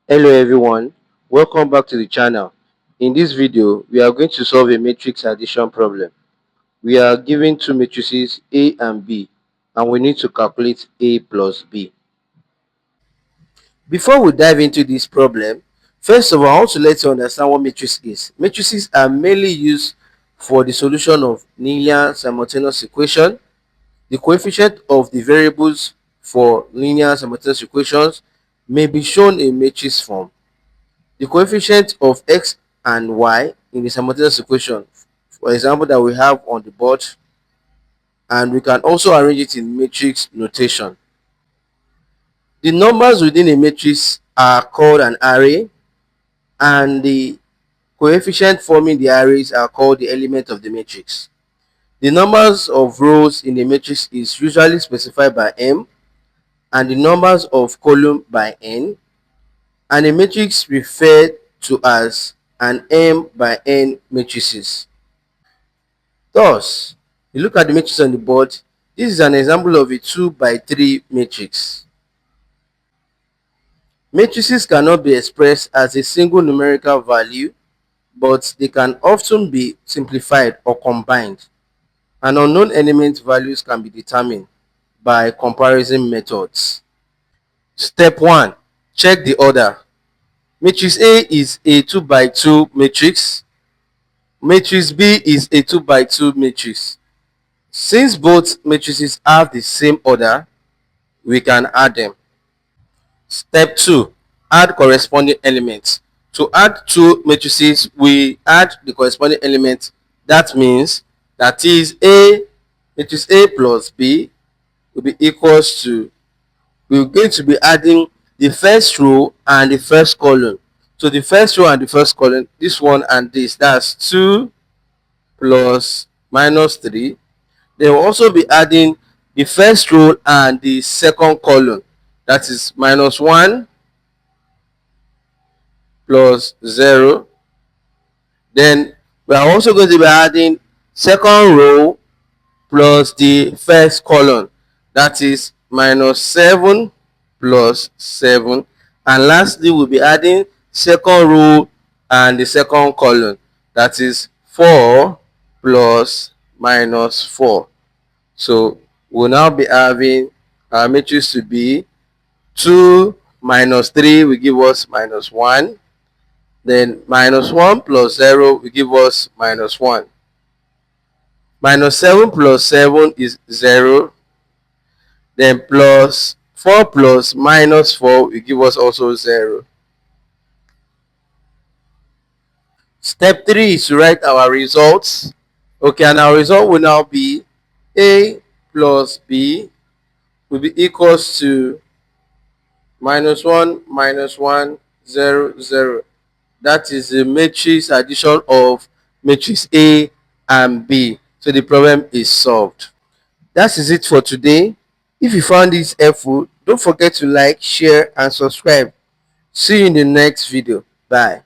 Hello everyone, welcome back to the channel. In this video, we are going to solve a matrix addition problem. We are given two matrices A and B and we need to calculate A plus B. Before we dive into this problem, first of all, I want to let you understand what matrix is. Matrices are mainly used for the solution of linear simultaneous equation. The coefficient of the variables for linear simultaneous equations may be shown in matrix form. The coefficient of x and y in the simultaneous equation, for example, that we have on the board, and we can also arrange it in matrix notation. The numbers within a matrix are called an array, and the coefficient forming the arrays are called the element of the matrix. The numbers of rows in a matrix is usually specified by m, and the numbers of column by n, and a matrix referred to as an m by n matrices. Thus, you look at the matrix on the board. This is an example of a 2 by 3 matrix. Matrices cannot be expressed as a single numerical value, but they can often be simplified or combined. And unknown element values can be determined by comparison methods. Step 1. Check the order. Matrix A is a 2 by 2 matrix. Matrix B is a 2 by 2 matrix. Since both matrices have the same order, we can add them. Step 2. Add corresponding elements. To add two matrices, we add the corresponding element. That means that is matrix A plus B will be equals to, we're going to be adding the first row and the first column. So the first row and the first column, this one and this, that's 2 plus minus 3. They will also be adding the first row and the second column, that is minus 1 plus 0. Then we are also going to be adding second row plus the first column, that is minus 7 plus 7. And lastly, we'll be adding second row and the second column, that is 4 plus minus 4. So we'll now be having our matrix to be 2 minus 3 will give us minus 1. Then minus 1 plus 0 will give us minus 1. Minus 7 plus 7 is 0. Then plus 4 plus minus 4 will give us also 0. Step 3 is to write our results. Okay, and our result will now be A plus B will be equals to minus 1, minus 1, 0, 0. That is the matrix addition of matrix A and B. So the problem is solved. That is it for today. If you found this helpful, don't forget to like, share, and subscribe. See you in the next video. Bye.